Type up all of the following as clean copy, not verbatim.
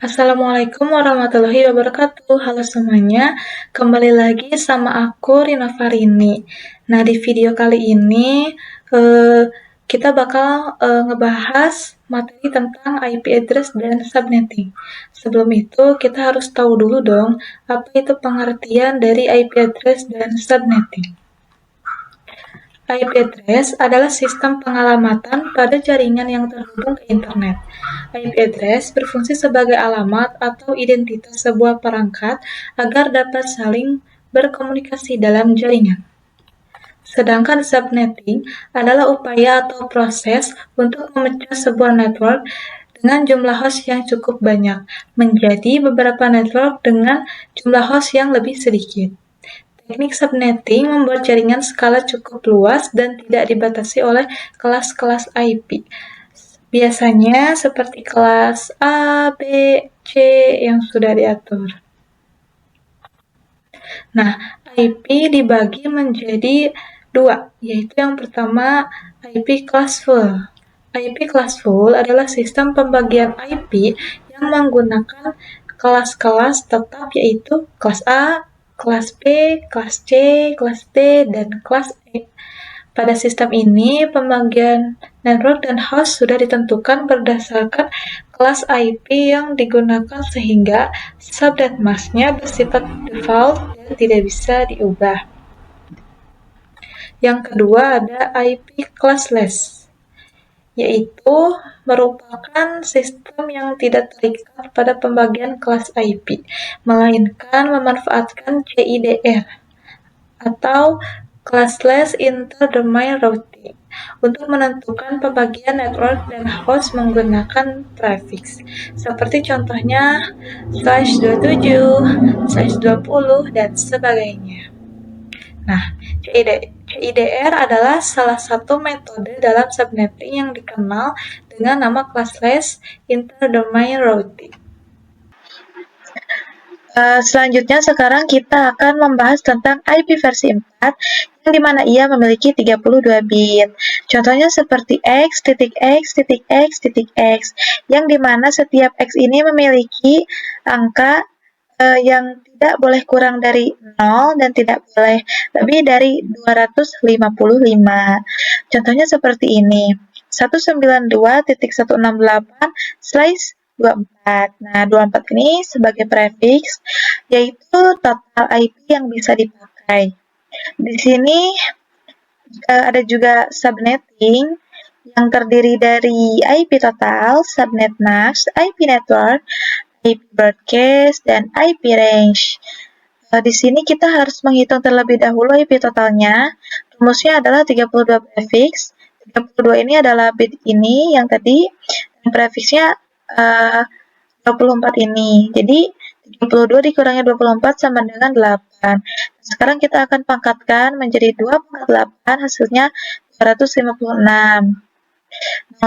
Assalamualaikum warahmatullahi wabarakatuh. Halo semuanya, kembali lagi sama aku Rina Farini. Nah, di video kali ini eh, kita bakal ngebahas materi tentang IP address dan subnetting. Sebelum itu, kita harus tahu dulu dong, apa itu pengertian dari IP address dan subnetting. IP address adalah sistem pengalamatan pada jaringan yang terhubung ke internet. IP address berfungsi sebagai alamat atau identitas sebuah perangkat agar dapat saling berkomunikasi dalam jaringan. Sedangkan subnetting adalah upaya atau proses untuk memecah sebuah network dengan jumlah host yang cukup banyak menjadi beberapa network dengan jumlah host yang lebih sedikit. Teknik subnetting membuat jaringan skala cukup luas dan tidak dibatasi oleh kelas-kelas IP. Biasanya seperti kelas A, B, C yang sudah diatur. Nah, IP dibagi menjadi dua, yaitu yang pertama IP classful. IP classful adalah sistem pembagian IP yang menggunakan kelas-kelas tetap yaitu kelas A, kelas B, kelas C, kelas D, dan kelas E. Pada sistem ini, pembagian network dan host sudah ditentukan berdasarkan kelas IP yang digunakan sehingga subnet masknya bersifat default dan tidak bisa diubah. Yang kedua ada IP classless, yaitu merupakan sistem yang tidak terikat pada pembagian kelas IP, melainkan memanfaatkan CIDR atau Classless Inter-Domain Routing untuk menentukan pembagian network dan host menggunakan prefix, seperti contohnya /27, /20, dan sebagainya. Nah, CIDR adalah salah satu metode dalam subnetting yang dikenal dengan nama Classless Inter-Domain Routing. Selanjutnya sekarang kita akan membahas tentang IP versi 4 yang dimana ia memiliki 32 bit. Contohnya seperti X, titik X, titik X, titik X, yang dimana setiap X ini memiliki angka yang tidak boleh kurang dari 0 dan tidak boleh lebih dari 255. Contohnya seperti ini, 192.168/24. Nah, 24 ini sebagai prefix, yaitu total IP yang bisa dipakai. Di sini ada juga subnetting yang terdiri dari IP total, subnet mask, IP network, IP broadcast, dan IP range. Di sini kita harus menghitung terlebih dahulu IP totalnya. Rumusnya adalah 32 prefix. 32 ini adalah bit ini yang tadi, dan prefixnya 24 ini. Jadi 32 dikurangi 24 sama dengan 8. Sekarang kita akan pangkatkan menjadi 2 pangkat 8, hasilnya 256. Nah,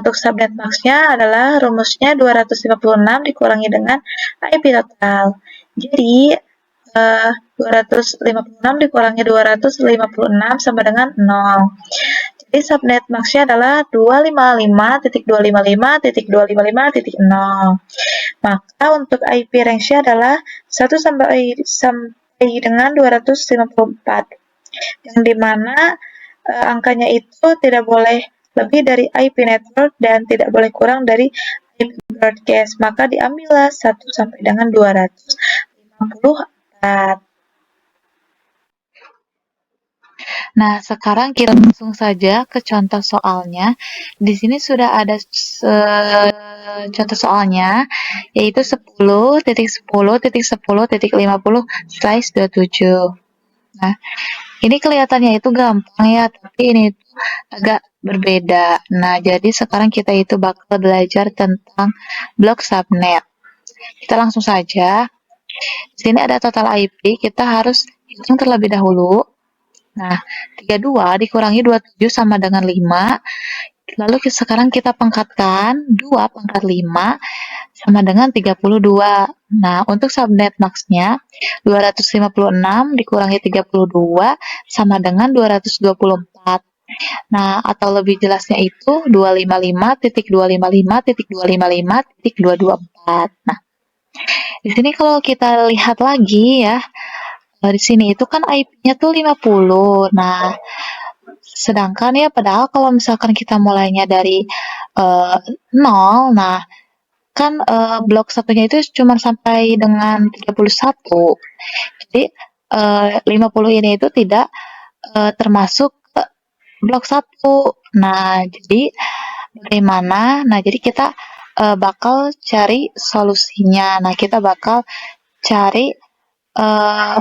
untuk subnet max-nya adalah rumusnya 256 dikurangi dengan IP total. Jadi, 256 dikurangi 256 sama dengan 0. Jadi, subnet max-nya adalah 255.255.255.0. Maka untuk IP range-nya adalah 1 sampai dengan 254. Yang dimana angkanya itu tidak boleh lebih dari IP network dan tidak boleh kurang dari IP broadcast, maka diambillah 1 sampai dengan 254. Nah, sekarang kita langsung saja ke contoh soalnya. Di sini sudah ada contoh soalnya, yaitu 10.10.10.50/27. Nah, ini kelihatannya itu gampang ya, tapi ini agak berbeda. Nah, jadi sekarang kita itu bakal belajar tentang blok subnet. Kita langsung saja. Di sini ada total IP, kita harus hitung terlebih dahulu. Nah, 32 dikurangi 27 sama dengan 5. Lalu sekarang kita pangkatkan 2 pangkat 5 sama dengan 32. Nah, untuk subnet max-nya 256 dikurangi 32 sama dengan 224. Nah, atau lebih jelasnya itu 255.255.254. Nah, Di sini kalau kita lihat lagi ya, di sini itu kan IP-nya tuh 50. Nah, sedangkan ya padahal kalau misalkan kita mulainya dari 0, nah kan blok satunya itu cuma sampai dengan 31. Jadi 50 ini itu tidak termasuk ke blok 1. Nah, jadi bagaimana? Nah, jadi kita bakal cari solusinya. Nah, kita bakal cari uh,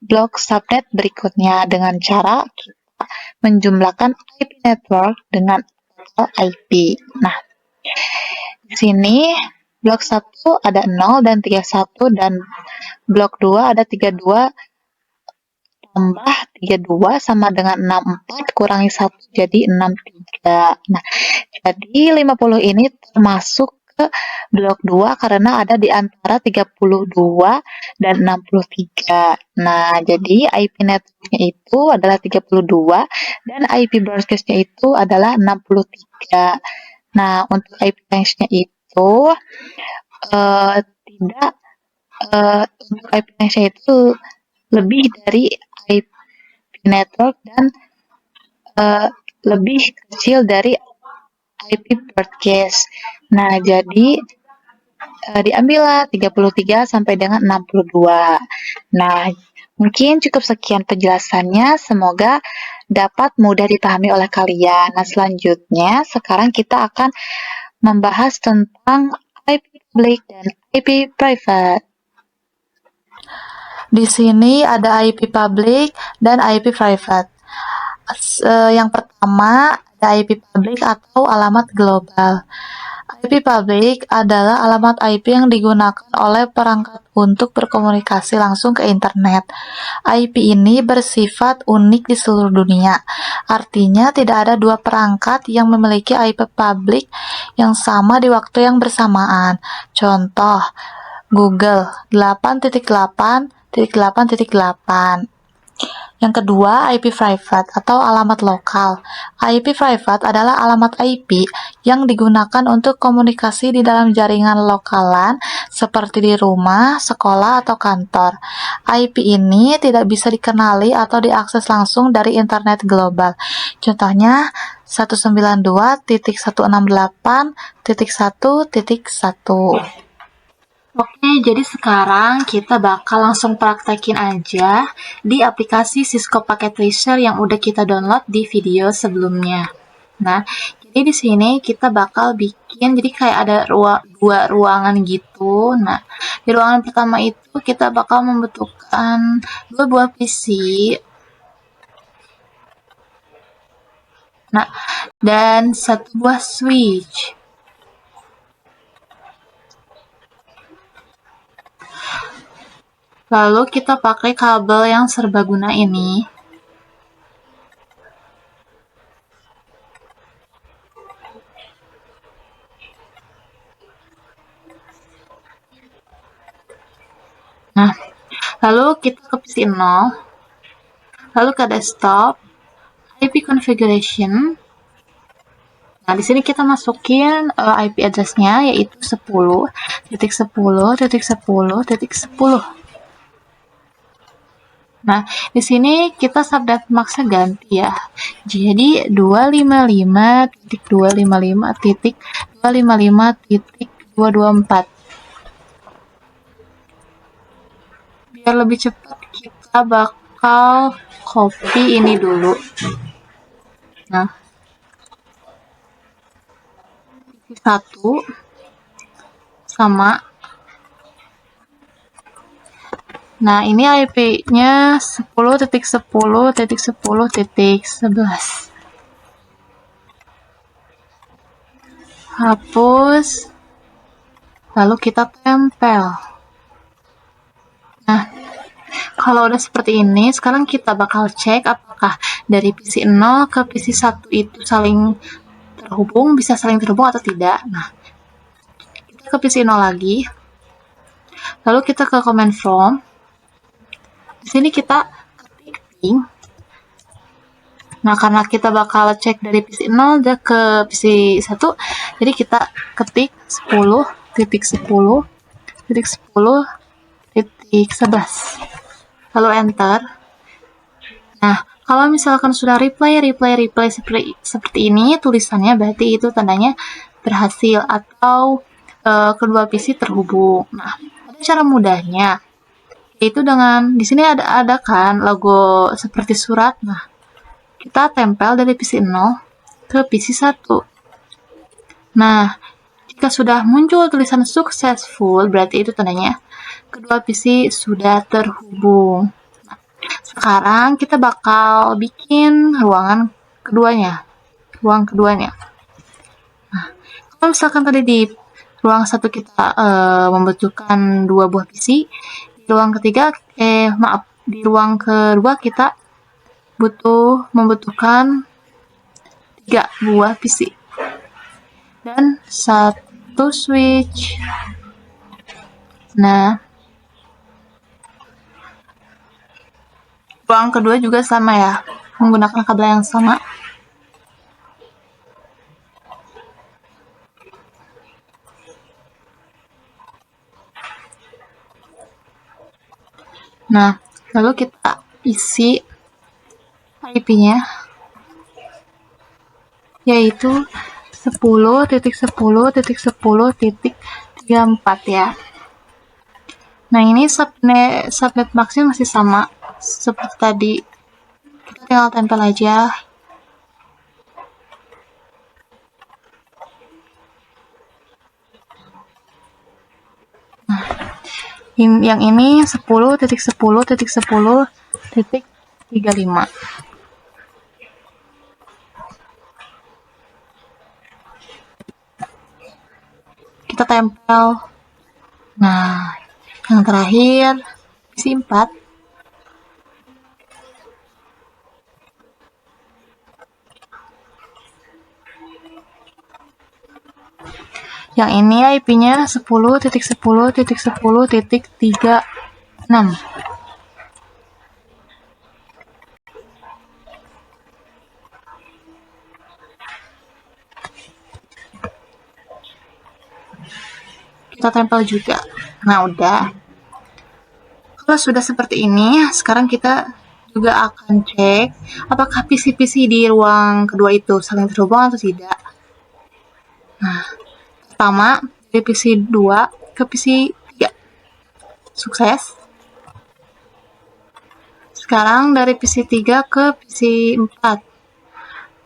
blok subnet berikutnya dengan cara kita menjumlahkan IP network dengan total IP. Nah, di sini blok 1 ada 0 dan 31 dan blok 2 ada 32 tambah 32 sama dengan 64 kurangi 1 jadi 63. Nah, jadi 50 ini termasuk ke blok 2 karena ada di antara 32 dan 63. Nah, jadi IP networknya itu adalah 32 dan IP broadcastnya itu adalah 63. Nah, untuk IP range-nya itu tidak untuk IP range-nya itu lebih dari IP network dan lebih kecil dari IP broadcast. Nah, jadi diambillah 33 sampai dengan 62. Nah, mungkin cukup sekian penjelasannya. Semoga dapat mudah dipahami oleh kalian. Nah, selanjutnya sekarang kita akan membahas tentang IP public dan IP private. Di sini ada IP public dan IP private. Yang pertama ada IP public atau alamat global. IP public adalah alamat IP yang digunakan oleh perangkat untuk berkomunikasi langsung ke internet. IP ini bersifat unik di seluruh dunia. Artinya tidak ada dua perangkat yang memiliki IP public yang sama di waktu yang bersamaan. Contoh, Google 8.8.8.8. Yang kedua, IP private atau alamat lokal. IP private adalah alamat IP yang digunakan untuk komunikasi di dalam jaringan lokalan seperti di rumah, sekolah, atau kantor. IP ini tidak bisa dikenali atau diakses langsung dari internet global. Contohnya 192.168.1.1. Oke, jadi sekarang kita bakal langsung praktekin aja di aplikasi Cisco Packet Tracer yang udah kita download di video sebelumnya. Nah, jadi di sini kita bakal bikin, jadi kayak ada dua ruangan gitu. Nah, di ruangan pertama itu kita bakal membutuhkan 2 buah PC. Nah, dan 1 buah switch. Lalu kita pakai kabel yang serbaguna ini. Nah, lalu kita ke PC 0, lalu ke desktop, IP configuration. Nah, di sini kita masukin IP address-nya yaitu 10.10.10.10. Nah, di sini kita subnet max-nya ganti ya. Jadi 255.255.255.224. Biar lebih cepat kita bakal copy ini dulu. Nah, 1 sama. Nah, ini IP-nya 10.10.10.11. Hapus. Lalu kita tempel. Nah, kalau udah seperti ini, sekarang kita bakal cek apakah dari PC 0 ke PC 1 itu bisa saling terhubung atau tidak. Nah, kita ke PC 0 lagi. Lalu kita ke command prompt. Di sini kita ketik ping. Nah, karena kita bakal cek dari PC 0 ke PC 1, jadi kita ketik 10.10 10.11. Lalu enter. Nah, kalau misalkan sudah reply seperti ini, tulisannya berarti itu tandanya berhasil atau kedua PC terhubung. Nah, ada cara mudahnya, yaitu dengan di sini ada kan logo seperti surat. Nah, kita tempel dari PC 0 ke PC 1. Nah, jika sudah muncul tulisan successful, berarti itu tandanya kedua PC sudah terhubung. Nah, sekarang kita bakal bikin ruang keduanya. Nah, kalau misalkan tadi di ruang 1 kita membutuhkan 2 buah PC, di ruang kedua kita membutuhkan 3 buah PC dan 1 switch. Nah, ruang kedua juga sama ya, menggunakan kabel yang sama. Nah, lalu kita isi IP-nya, yaitu 10.10.10.34 ya. Nah, ini subnet max-nya masih sama seperti tadi. Kita tinggal tempel aja. Nah, yang ini 10.10.10.35. Kita tempel. Nah, yang terakhir PC 4. Yang ini IP-nya 10.10.10.36. Kita tempel juga. Nah, udah. Kalau sudah seperti ini, sekarang kita juga akan cek apakah PC-PC di ruang kedua itu saling terhubung atau tidak. Nah, pertama dari PC 2 ke PC 3. Sukses. Sekarang dari PC 3 ke PC 4.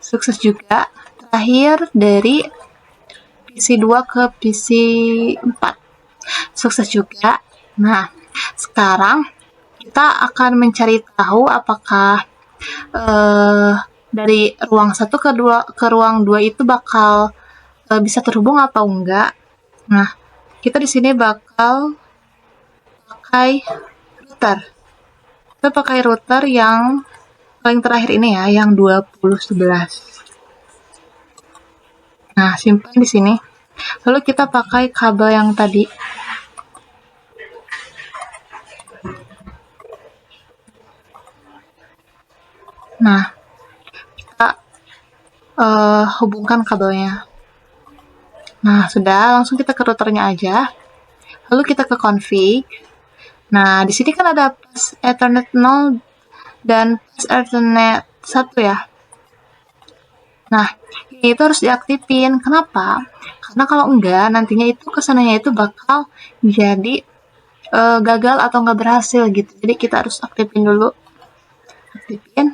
Sukses juga. Terakhir dari PC 2 ke PC 4. Sukses juga. Nah, sekarang kita akan mencari tahu apakah dari ruang 1 ke ruang 2 itu bakal bisa terhubung atau enggak. Nah, kita di sini bakal pakai router. Kita pakai router yang paling terakhir ini ya, yang 2011. Nah, simpan di sini. Lalu kita pakai kabel yang tadi. Nah, kita hubungkan kabelnya. Nah, sudah, langsung kita ke routernya aja. Lalu kita ke config. Nah, di sini kan ada plus Ethernet 0 dan plus Ethernet 1 ya. Nah, ini itu harus diaktifin. Kenapa? Karena kalau enggak, nantinya itu kesananya itu bakal jadi gagal atau nggak berhasil gitu. Jadi kita harus aktifin dulu.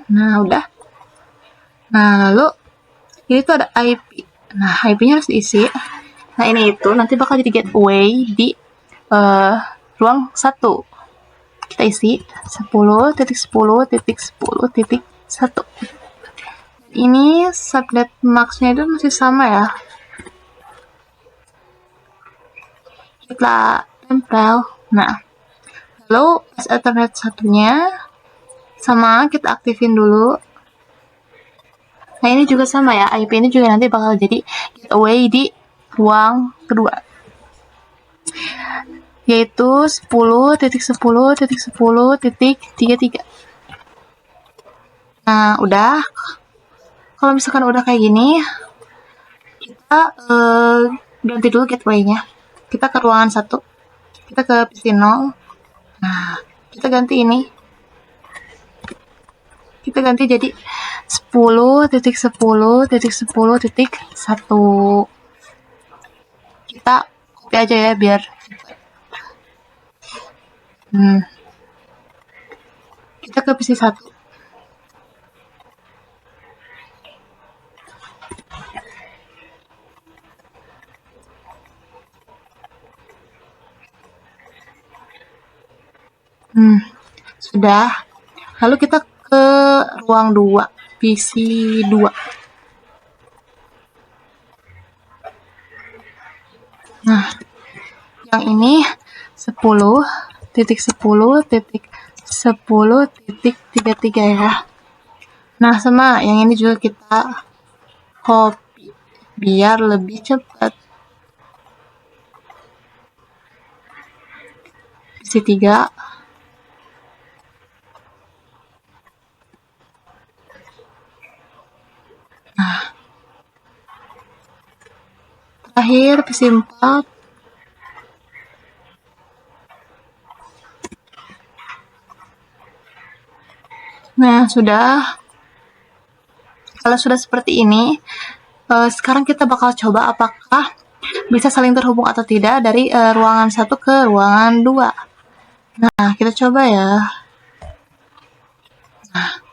Nah, udah. Nah, lalu ini tuh ada IP. Nah, IP-nya harus diisi. Nah, ini itu nanti bakal jadi gateway di ruang 1. Kita isi 10.10.10.1. Ini subnet max-nya itu masih sama ya. Kita tempel. Nah, lalu pas Ethernet satunya sama, kita aktifin dulu. Nah, ini juga sama ya, IP ini juga nanti bakal jadi gateway di ruang kedua, yaitu 10.10.10.33. Nah, udah. Kalau misalkan udah kayak gini, kita ganti dulu gateway-nya. Kita ke ruangan 1. kita ke PC 0. Nah, kita ganti ini. Kita ganti jadi 10.10.10.1. Kita copy aja ya biar kita ke PC 1. Sudah. Lalu kita ke ruang 2, PC 2. Nah, yang ini 10.10.10.33 ya. Nah, sama yang ini juga kita copy biar lebih cepat. PC 3. Nah, terakhir PC 4. Nah, sudah. Kalau sudah seperti ini, sekarang kita bakal coba apakah bisa saling terhubung atau tidak dari ruangan 1 ke ruangan 2. Nah, kita coba ya. Nah,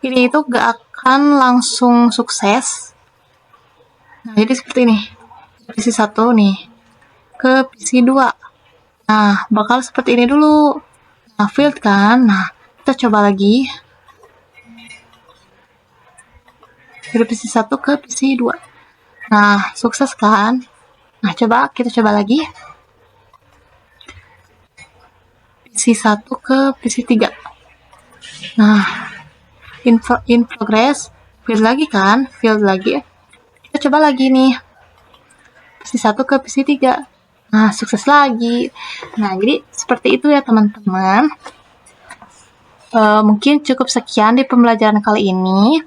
ini itu gak akan langsung sukses. Nah, jadi seperti ini. PC 1 nih ke PC 2. Nah, bakal seperti ini dulu. Nah, failed kan? Nah, kita coba lagi. Dari PC 1 ke PC 2. Nah, sukses kan? Nah, kita coba lagi. PC 1 ke PC 3. Nah, in progress. Failed lagi kan? Failed lagi. Kita coba lagi nih. PC 1 ke PC 3. Nah, sukses lagi. Nah, jadi seperti itu ya teman-teman. Mungkin cukup sekian di pembelajaran kali ini.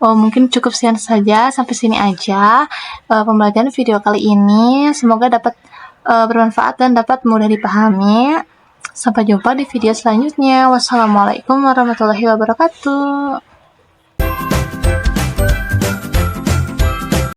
Mungkin cukup sekian saja, sampai sini aja pembelajaran video kali ini. Semoga dapat bermanfaat dan dapat mudah dipahami. Sampai jumpa di video selanjutnya. Wassalamualaikum warahmatullahi wabarakatuh.